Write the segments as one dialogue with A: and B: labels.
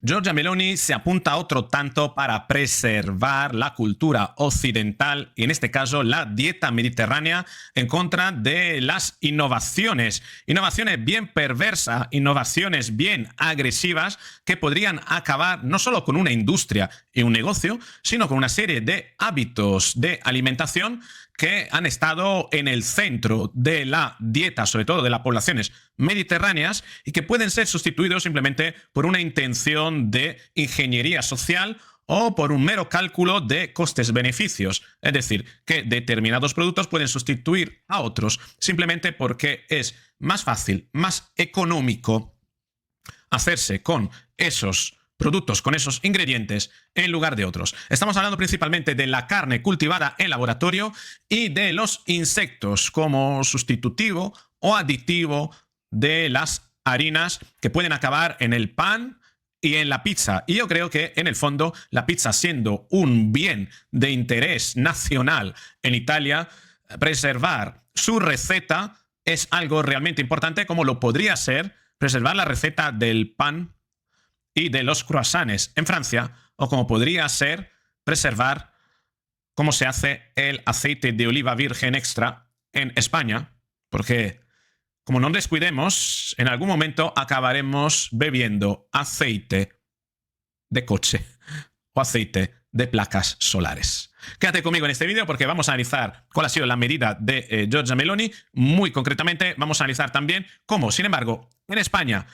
A: Giorgia Meloni se apunta a otro tanto para preservar la cultura occidental y en este caso la dieta mediterránea en contra de las innovaciones. Innovaciones bien perversas, innovaciones bien agresivas que podrían acabar no solo con una industria y un negocio, sino con una serie de hábitos de alimentación que han estado en el centro de la dieta, sobre todo de las poblaciones mediterráneas, y que pueden ser sustituidos simplemente por una intención de ingeniería social o por un mero cálculo de costes-beneficios. Es decir, que determinados productos pueden sustituir a otros simplemente porque es más fácil, más económico hacerse con esos productos, con esos ingredientes en lugar de otros. Estamos hablando principalmente de la carne cultivada en laboratorio y de los insectos como sustitutivo o aditivo de las harinas que pueden acabar en el pan y en la pizza. Y yo creo que en el fondo la pizza, siendo un bien de interés nacional en Italia, preservar su receta es algo realmente importante, como lo podría ser preservar la receta del pan y de los croissants en Francia, o como podría ser preservar cómo se hace el aceite de oliva virgen extra en España, porque como no descuidemos, en algún momento acabaremos bebiendo aceite de coche o aceite de placas solares. Quédate conmigo en este vídeo porque vamos a analizar cuál ha sido la medida de Giorgia Meloni. Muy concretamente vamos a analizar también cómo, sin embargo, en España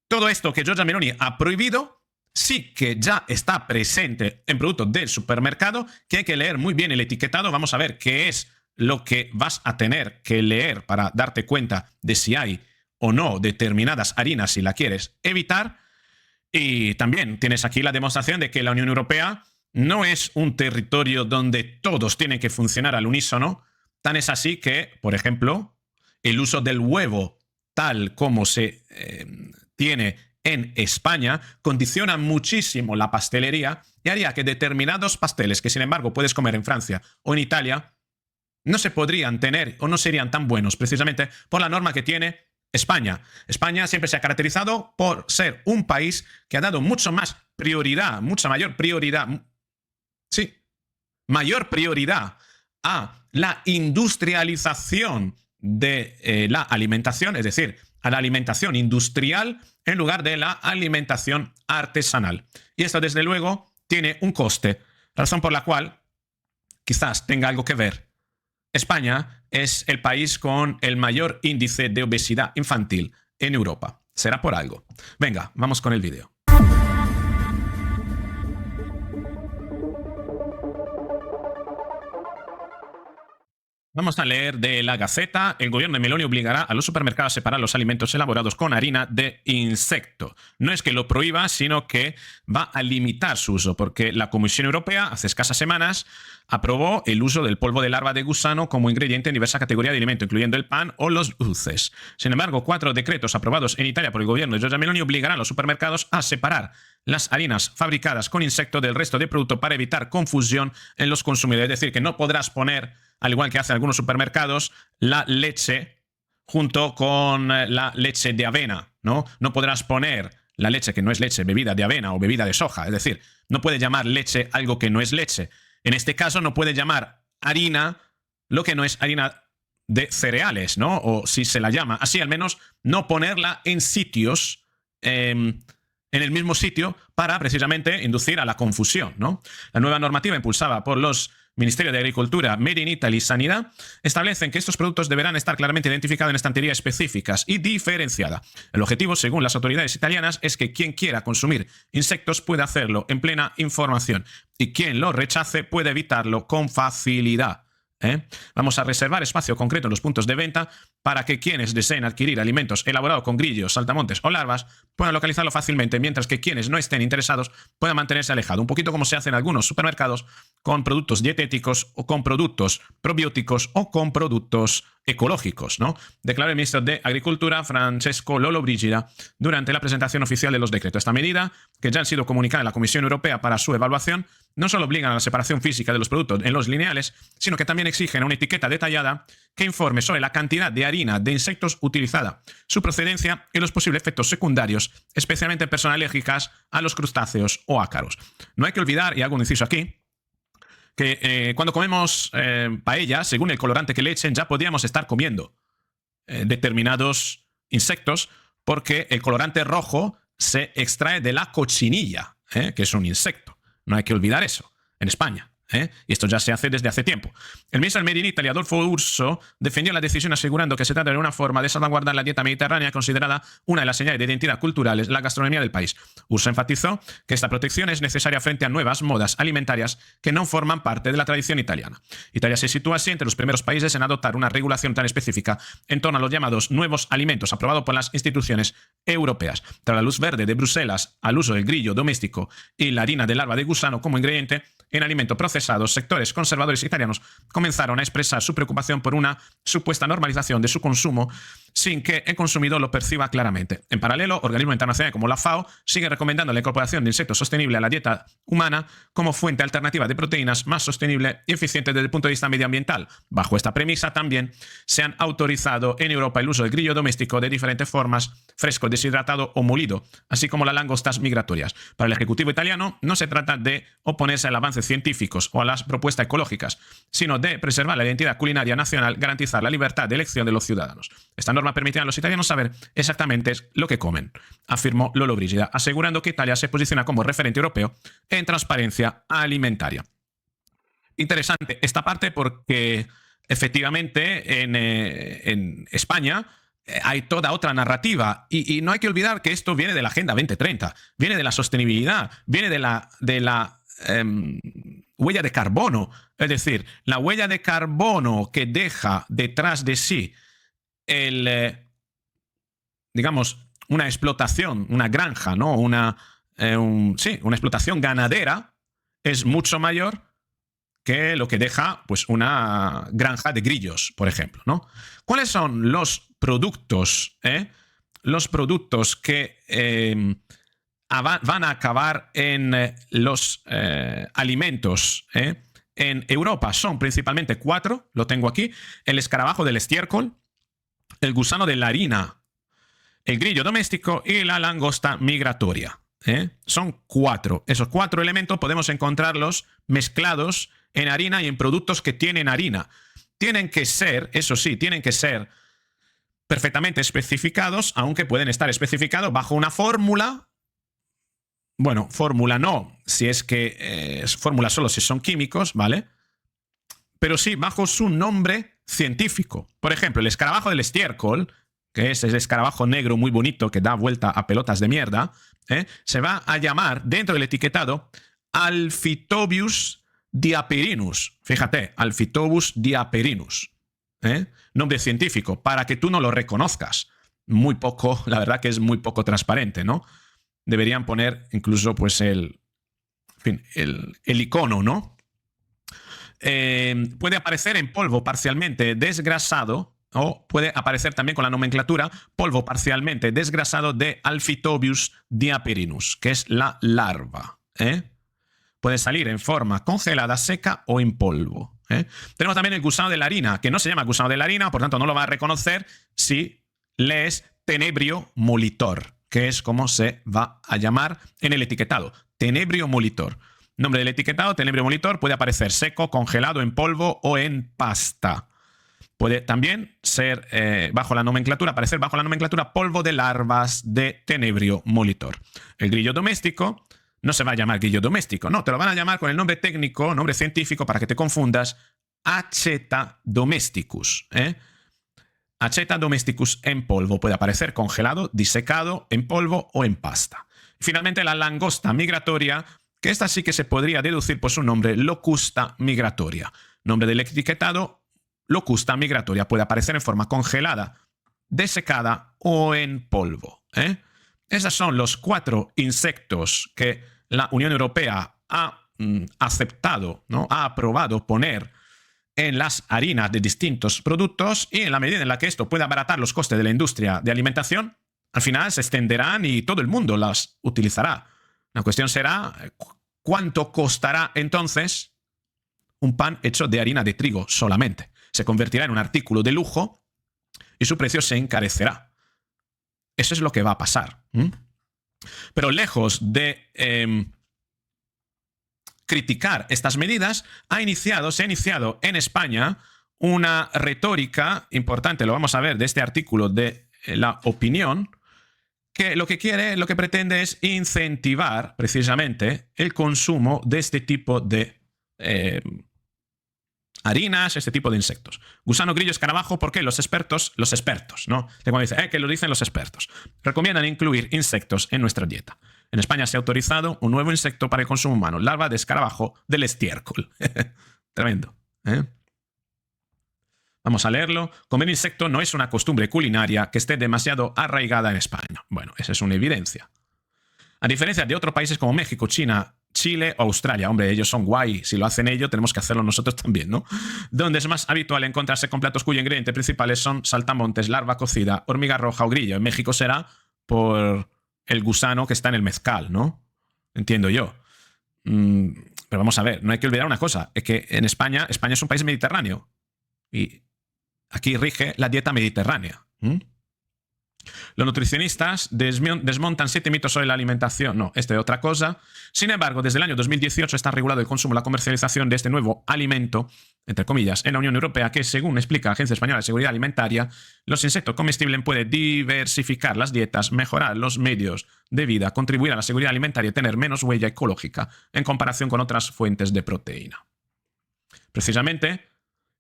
A: todo esto que Giorgia Meloni ha prohibido sí que ya está presente en productos del supermercado, que hay que leer muy bien el etiquetado. Vamos a ver qué es lo que vas a tener que leer para darte cuenta de si hay o no determinadas harinas si la quieres evitar. Y también tienes aquí la demostración de que la Unión Europea no es un territorio donde todos tienen que funcionar al unísono. Tan es así que, por ejemplo, el uso del huevo tal como se tiene en España condiciona muchísimo la pastelería y haría que determinados pasteles que sin embargo puedes comer en Francia o en Italia no se podrían tener o no serían tan buenos precisamente por la norma que tiene España. España siempre se ha caracterizado por ser un país que ha dado mucho más prioridad, mucha mayor prioridad, sí, mayor prioridad a la industrialización de la alimentación, es decir, a la alimentación industrial en lugar de la alimentación artesanal. Y esto, desde luego, tiene un coste, razón por la cual quizás tenga algo que ver. España es el país con el mayor índice de obesidad infantil en Europa. Será por algo. Venga, vamos con el vídeo. Vamos a leer de la Gaceta. El gobierno de Meloni obligará a los supermercados a separar los alimentos elaborados con harina de insecto. No es que lo prohíba, sino que va a limitar su uso, porque la Comisión Europea hace escasas semanas aprobó el uso del polvo de larva de gusano como ingrediente en diversa categoría de alimento, incluyendo el pan o los dulces. Sin embargo, 4 decretos aprobados en Italia por el gobierno de Giorgia Meloni obligarán a los supermercados a separar las harinas fabricadas con insecto del resto de producto para evitar confusión en los consumidores. Es decir, que no podrás poner, al igual que hacen algunos supermercados, la leche junto con la leche de avena, ¿no? No podrás poner la leche que no es leche, bebida de avena o bebida de soja. Es decir, no puedes llamar leche algo que no es leche. En este caso no puede llamar harina lo que no es harina de cereales, ¿no? O si se la llama así, al menos no ponerla en sitios, en el mismo sitio, para precisamente inducir a la confusión, ¿no? La nueva normativa impulsada por los Ministerio de Agricultura, Made in Italy y Sanidad establecen que estos productos deberán estar claramente identificados en estanterías específicas y diferenciadas. El objetivo, según las autoridades italianas, es que quien quiera consumir insectos pueda hacerlo en plena información y quien lo rechace puede evitarlo con facilidad. Vamos a reservar espacio concreto en los puntos de venta para que quienes deseen adquirir alimentos elaborados con grillos, saltamontes o larvas puedan localizarlo fácilmente, mientras que quienes no estén interesados puedan mantenerse alejados. Un poquito como se hace en algunos supermercados con productos dietéticos o con productos probióticos o con productos ecológicos, ¿no? Declaró el ministro de Agricultura, Francesco Lollobrigida, durante la presentación oficial de los decretos. Esta medida, que ya han sido comunicada a la Comisión Europea para su evaluación, no solo obligan a la separación física de los productos en los lineales, sino que también exigen una etiqueta detallada que informe sobre la cantidad de harina de insectos utilizada, su procedencia y los posibles efectos secundarios, especialmente en personas alérgicas a los crustáceos o ácaros. No hay que olvidar, y hago un inciso aquí, que cuando comemos paella, según el colorante que le echen, ya podríamos estar comiendo determinados insectos, porque el colorante rojo se extrae de la cochinilla, que es un insecto. No hay que olvidar eso, en España. Y esto ya se hace desde hace tiempo. El ministro del Made in Italy, Adolfo Urso, defendió la decisión asegurando que se trata de una forma de salvaguardar la dieta mediterránea, considerada una de las señales de identidad culturales, la gastronomía del país. Urso enfatizó que esta protección es necesaria frente a nuevas modas alimentarias que no forman parte de la tradición italiana. Italia se sitúa así entre los primeros países en adoptar una regulación tan específica en torno a los llamados nuevos alimentos, aprobado por las instituciones europeas. Tras la luz verde de Bruselas al uso del grillo doméstico y la harina de larva de gusano como ingrediente en alimento procesado, sectores conservadores italianos comenzaron a expresar su preocupación por una supuesta normalización de su consumo sin que el consumidor lo perciba claramente. En paralelo, organismos internacionales como la FAO siguen recomendando la incorporación de insectos sostenibles a la dieta humana como fuente alternativa de proteínas más sostenible y eficiente desde el punto de vista medioambiental. Bajo esta premisa también se han autorizado en Europa el uso del grillo doméstico de diferentes formas, fresco, deshidratado o molido, así como las langostas migratorias. Para el Ejecutivo italiano no se trata de oponerse al avance científicos o a las propuestas ecológicas, sino de preservar la identidad culinaria nacional, garantizar la libertad de elección de los ciudadanos. Esta norma permitirá a los italianos saber exactamente lo que comen, afirmó Lollobrigida, asegurando que Italia se posiciona como referente europeo en transparencia alimentaria. Interesante esta parte porque efectivamente en España hay toda otra narrativa y no hay que olvidar que esto viene de la Agenda 2030, viene de la sostenibilidad, viene de la huella de carbono, es decir, la huella de carbono que deja detrás de sí digamos, una explotación, una granja, ¿no? Una explotación ganadera es mucho mayor que lo que deja pues, una granja de grillos, por ejemplo, ¿no? ¿Cuáles son los productos, los productos que van a acabar en los alimentos en Europa? Son principalmente 4, lo tengo aquí: el escarabajo del estiércol, el gusano de la harina, el grillo doméstico y la langosta migratoria. Son 4. Esos 4 elementos podemos encontrarlos mezclados en harina y en productos que tienen harina. Tienen que ser, eso sí, tienen que ser perfectamente especificados, aunque pueden estar especificados bajo una fórmula. Bueno, fórmula no, si es que es fórmula solo si son químicos, ¿vale? Pero sí bajo su nombre científico. Por ejemplo, el escarabajo del estiércol, que es el escarabajo negro muy bonito que da vuelta a pelotas de mierda, se va a llamar dentro del etiquetado Alphitobius diaperinus. Fíjate, Alphitobius diaperinus. Nombre científico, para que tú no lo reconozcas. Muy poco, la verdad que es muy poco transparente, ¿no? Deberían poner incluso pues el icono, ¿no? Puede aparecer en polvo parcialmente desgrasado, o puede aparecer también con la nomenclatura polvo parcialmente desgrasado de Alphitobius diaperinus, que es la larva. Puede salir en forma congelada, seca o en polvo. Tenemos también el gusano de la harina, que no se llama gusano de la harina, por tanto no lo va a reconocer si lees Tenebrio molitor, que es como se va a llamar en el etiquetado. Tenebrio molitor. Nombre del etiquetado, Tenebrio molitor, puede aparecer seco, congelado, en polvo o en pasta. Puede también ser aparecer bajo la nomenclatura polvo de larvas de Tenebrio molitor. El grillo doméstico no se va a llamar grillo doméstico, no, te lo van a llamar con el nombre técnico, nombre científico, para que te confundas, Acheta domesticus. Acheta domesticus en polvo, puede aparecer congelado, disecado, en polvo o en pasta. Finalmente, la langosta migratoria, que esta sí que se podría deducir por su nombre, Locusta migratoria. Nombre del etiquetado, Locusta migratoria, puede aparecer en forma congelada, desecada o en polvo. Esos son los 4 insectos que la Unión Europea ha aceptado, ¿no? Ha aprobado poner en las harinas de distintos productos y en la medida en la que esto pueda abaratar los costes de la industria de alimentación, al final se extenderán y todo el mundo las utilizará. La cuestión será cuánto costará entonces un pan hecho de harina de trigo solamente. Se convertirá en un artículo de lujo y su precio se encarecerá. Eso es lo que va a pasar. Pero lejos de criticar estas medidas, se ha iniciado en España una retórica importante, lo vamos a ver de este artículo de La Opinión, que lo que pretende es incentivar precisamente el consumo de este tipo de harinas, este tipo de insectos. Gusano, grillo, escarabajo, porque los expertos, ¿no? Cuando dice, que lo dicen los expertos, recomiendan incluir insectos en nuestra dieta. En España se ha autorizado un nuevo insecto para el consumo humano, larva de escarabajo del estiércol. Tremendo, ¿eh? Vamos a leerlo. Comer insecto no es una costumbre culinaria que esté demasiado arraigada en España. Bueno, esa es una evidencia. A diferencia de otros países como México, China, Chile o Australia, hombre, ellos son guay, si lo hacen ellos tenemos que hacerlo nosotros también, ¿no? Donde es más habitual encontrarse con platos cuyos ingredientes principales son saltamontes, larva cocida, hormiga roja o grillo. En México será por el gusano que está en el mezcal, ¿no? Entiendo yo. Pero vamos a ver, no hay que olvidar una cosa, es que en España es un país mediterráneo y aquí rige la dieta mediterránea. Los nutricionistas desmontan 7 mitos sobre la alimentación. No, esto es otra cosa. Sin embargo, desde el año 2018 está regulado el consumo y la comercialización de este nuevo alimento, entre comillas, en la Unión Europea, que, según explica la Agencia Española de Seguridad Alimentaria, los insectos comestibles pueden diversificar las dietas, mejorar los medios de vida, contribuir a la seguridad alimentaria y tener menos huella ecológica en comparación con otras fuentes de proteína. Precisamente,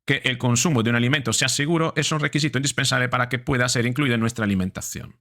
A: que el consumo de un alimento sea seguro es un requisito indispensable para que pueda ser incluido en nuestra alimentación.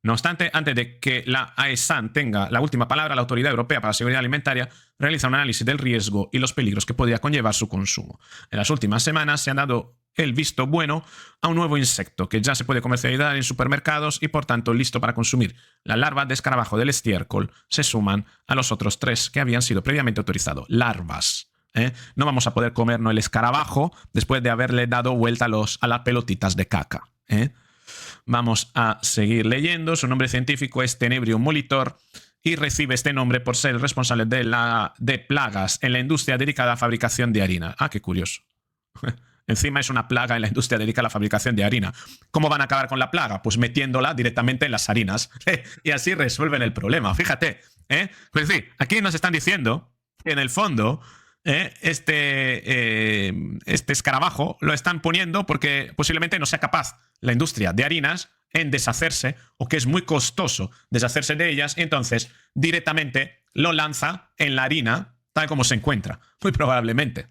A: No obstante, antes de que la AESAN tenga la última palabra, la Autoridad Europea para la Seguridad Alimentaria realiza un análisis del riesgo y los peligros que podría conllevar su consumo. En las últimas semanas se ha dado el visto bueno a un nuevo insecto que ya se puede comercializar en supermercados y por tanto listo para consumir. La larva de escarabajo del estiércol se suman a los otros 3 que habían sido previamente autorizados. Larvas. No vamos a poder comernos el escarabajo después de haberle dado vuelta a las pelotitas de caca. Vamos a seguir leyendo. Su nombre científico es Tenebrium molitor y recibe este nombre por ser el responsable de plagas en la industria dedicada a la fabricación de harina. Ah, qué curioso. Encima es una plaga en la industria dedicada a la fabricación de harina. ¿Cómo van a acabar con la plaga? Pues metiéndola directamente en las harinas. Y así resuelven el problema. Fíjate. Pues sí, aquí nos están diciendo que en el fondo este escarabajo lo están poniendo porque posiblemente no sea capaz la industria de harinas en deshacerse, o que es muy costoso deshacerse de ellas, y entonces directamente lo lanza en la harina tal como se encuentra, muy probablemente.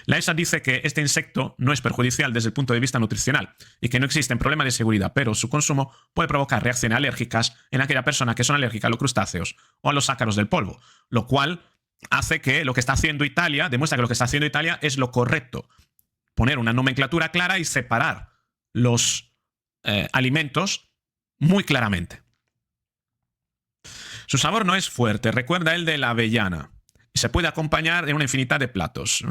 A: La ESA dice que este insecto no es perjudicial desde el punto de vista nutricional y que no existen problemas de seguridad, pero su consumo puede provocar reacciones alérgicas en aquella persona que son alérgicas a los crustáceos o a los ácaros del polvo, lo cual hace que lo que está haciendo Italia, demuestra que lo que está haciendo Italia es lo correcto. Poner una nomenclatura clara y separar los alimentos muy claramente. Su sabor no es fuerte, recuerda el de la avellana. Y se puede acompañar en una infinidad de platos.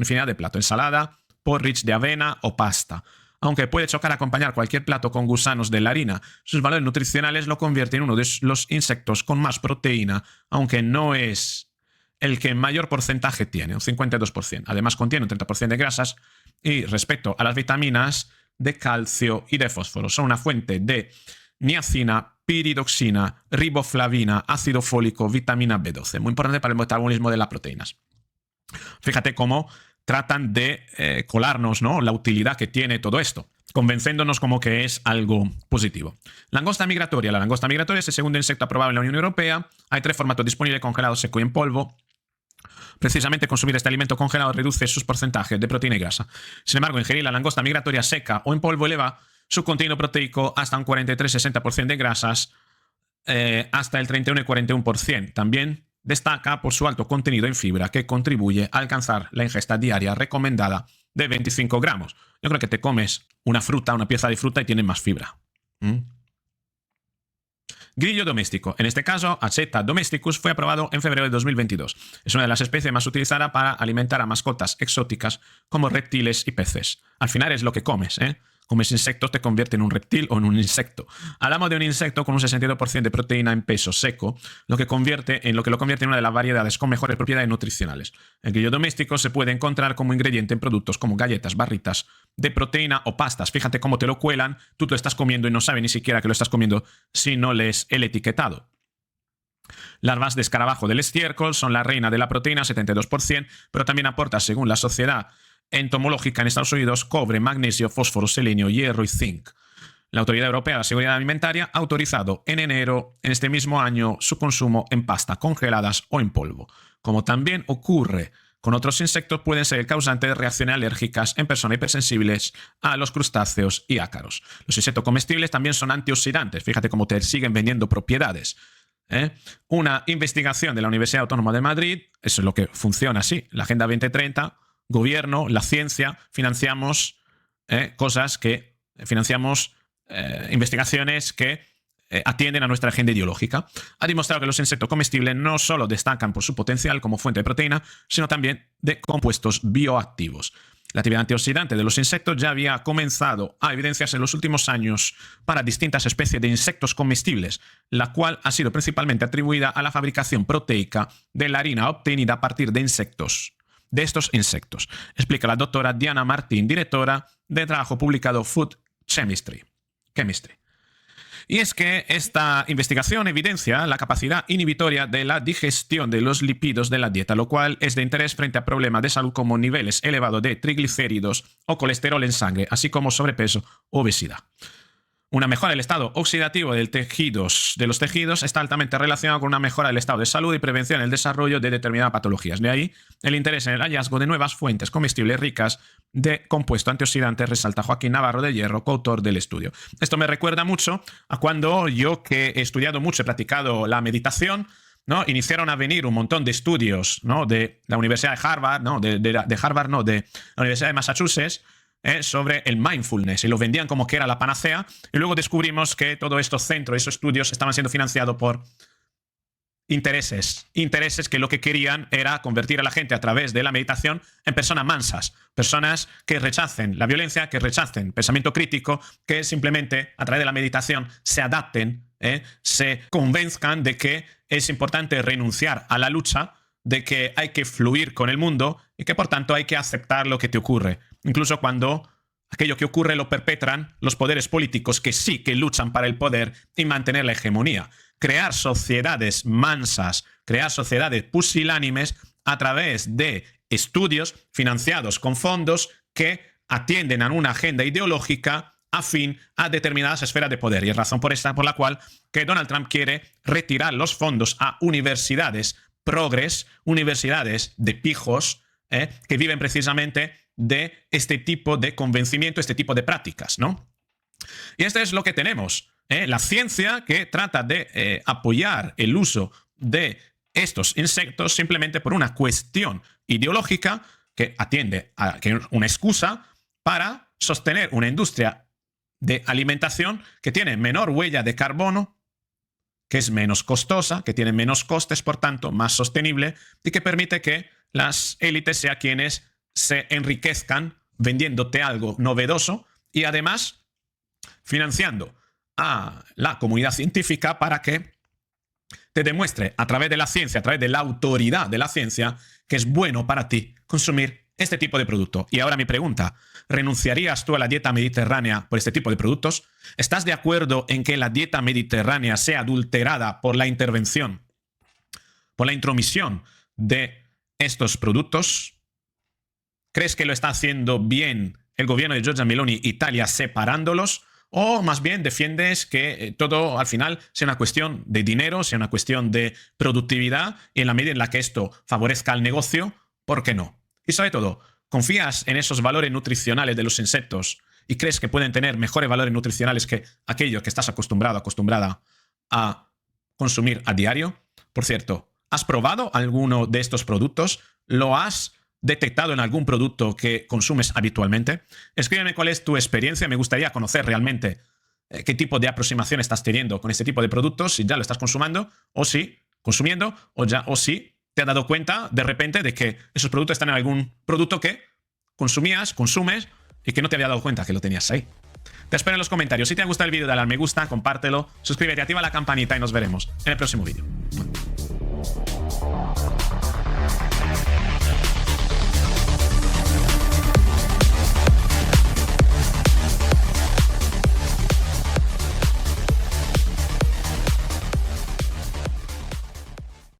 A: Ensalada, porridge de avena o pasta. Aunque puede chocar acompañar cualquier plato con gusanos de la harina, sus valores nutricionales lo convierten en uno de los insectos con más proteína, aunque no es el que mayor porcentaje tiene, un 52%. Además contiene un 30% de grasas y respecto a las vitaminas de calcio y de fósforo. Son una fuente de niacina, piridoxina, riboflavina, ácido fólico, vitamina B12. Muy importante para el metabolismo de las proteínas. Fíjate cómo tratan de colarnos, ¿no?, la utilidad que tiene todo esto, convenciéndonos como que es algo positivo. Langosta migratoria. La langosta migratoria es el segundo insecto aprobado en la Unión Europea. Hay 3 formatos disponibles: congelado, seco y en polvo. Precisamente consumir este alimento congelado reduce sus porcentajes de proteína y grasa. Sin embargo, ingerir la langosta migratoria seca o en polvo eleva su contenido proteico hasta un 43-60% de grasas, hasta el 31 y 41%. También destaca por su alto contenido en fibra, que contribuye a alcanzar la ingesta diaria recomendada de 25 gramos. Yo creo que te comes una fruta, una pieza de fruta, y tienes más fibra. Grillo doméstico. En este caso, Acheta domesticus fue aprobado en febrero de 2022. Es una de las especies más utilizadas para alimentar a mascotas exóticas como reptiles y peces. Al final es lo que comes, ¿eh? Comes insectos, te convierte en un reptil o en un insecto. Hablamos de un insecto con un 62% de proteína en peso seco, lo que lo convierte en una de las variedades con mejores propiedades nutricionales. El grillo doméstico se puede encontrar como ingrediente en productos como galletas, barritas de proteína o pastas. Fíjate cómo te lo cuelan, tú te lo estás comiendo y no sabes ni siquiera que lo estás comiendo si no lees el etiquetado. Larvas de escarabajo del estiércol son la reina de la proteína, 72%, pero también aporta, según la Sociedad Entomológica en Estados Unidos, cobre, magnesio, fósforo, selenio, hierro y zinc. La Autoridad Europea de la Seguridad Alimentaria ha autorizado en enero en este mismo año su consumo en pasta, congeladas o en polvo. Como también ocurre con otros insectos, pueden ser el causante de reacciones alérgicas en personas hipersensibles a los crustáceos y ácaros. Los insectos comestibles también son antioxidantes. Fíjate cómo te siguen vendiendo propiedades. Una investigación de la Universidad Autónoma de Madrid, eso es lo que funciona así, la Agenda 2030, gobierno, la ciencia, financiamos investigaciones que atienden a nuestra agenda ideológica. Ha demostrado que los insectos comestibles no solo destacan por su potencial como fuente de proteína, sino también de compuestos bioactivos. La actividad antioxidante de los insectos ya había comenzado a evidenciarse en los últimos años para distintas especies de insectos comestibles, la cual ha sido principalmente atribuida a la fabricación proteica de la harina obtenida a partir de estos insectos, explica la doctora Diana Martín, directora de trabajo publicado Food Chemistry. Y es que esta investigación evidencia la capacidad inhibitoria de la digestión de los lípidos de la dieta, lo cual es de interés frente a problemas de salud como niveles elevados de triglicéridos o colesterol en sangre, así como sobrepeso o obesidad. Una mejora del estado oxidativo de los tejidos está altamente relacionado con una mejora del estado de salud y prevención del desarrollo de determinadas patologías. De ahí el interés en el hallazgo de nuevas fuentes comestibles ricas de compuestos antioxidantes, resalta Joaquín Navarro de Hierro, coautor del estudio. Esto me recuerda mucho a cuando yo, que he estudiado mucho, he practicado la meditación, ¿no? Iniciaron a venir un montón de estudios, ¿no? De la Universidad de Harvard, de la Universidad de Massachusetts, sobre el mindfulness, y lo vendían como que era la panacea, y luego descubrimos que todos estos centros, esos estudios estaban siendo financiados por intereses que lo que querían era convertir a la gente a través de la meditación en personas mansas, personas que rechacen la violencia, que rechacen pensamiento crítico, que simplemente a través de la meditación se adapten, se convenzcan de que es importante renunciar a la lucha, de que hay que fluir con el mundo y que por tanto hay que aceptar lo que te ocurre, incluso cuando aquello que ocurre lo perpetran los poderes políticos, que sí que luchan para el poder y mantener la hegemonía. Crear sociedades mansas, crear sociedades pusilánimes a través de estudios financiados con fondos que atienden a una agenda ideológica afín a determinadas esferas de poder. Y es razón por la cual que Donald Trump quiere retirar los fondos a universidades progres, universidades de pijos, que viven precisamente de este tipo de convencimiento, este tipo de prácticas, ¿no? Y esto es lo que tenemos, la ciencia que trata de apoyar el uso de estos insectos simplemente por una cuestión ideológica que atiende a que una excusa para sostener una industria de alimentación que tiene menor huella de carbono, que es menos costosa, que tiene menos costes, por tanto, más sostenible, y que permite que las élites sean quienes se enriquezcan vendiéndote algo novedoso y además financiando a la comunidad científica para que te demuestre a través de la ciencia, a través de la autoridad de la ciencia, que es bueno para ti consumir este tipo de producto. Y ahora mi pregunta, ¿renunciarías tú a la dieta mediterránea por este tipo de productos? ¿Estás de acuerdo en que la dieta mediterránea sea adulterada por la intervención, por la intromisión de estos productos? ¿Crees que lo está haciendo bien el gobierno de Giorgia Meloni, Italia, separándolos? ¿O más bien defiendes que todo al final sea una cuestión de dinero, sea una cuestión de productividad, y en la medida en la que esto favorezca al negocio, ¿por qué no? Y sobre todo, ¿confías en esos valores nutricionales de los insectos y crees que pueden tener mejores valores nutricionales que aquello que estás acostumbrada a consumir a diario? Por cierto, ¿has probado alguno de estos productos? ¿Lo has detectado en algún producto que consumes habitualmente? Escríbeme cuál es tu experiencia, me gustaría conocer realmente qué tipo de aproximación estás teniendo con este tipo de productos, si ya lo estás consumiendo, o si te has dado cuenta de repente de que esos productos están en algún producto que consumes y que no te había dado cuenta que lo tenías ahí. Te espero en los comentarios. Si te ha gustado el vídeo, dale al me gusta, compártelo, suscríbete, activa la campanita y nos veremos en el próximo vídeo.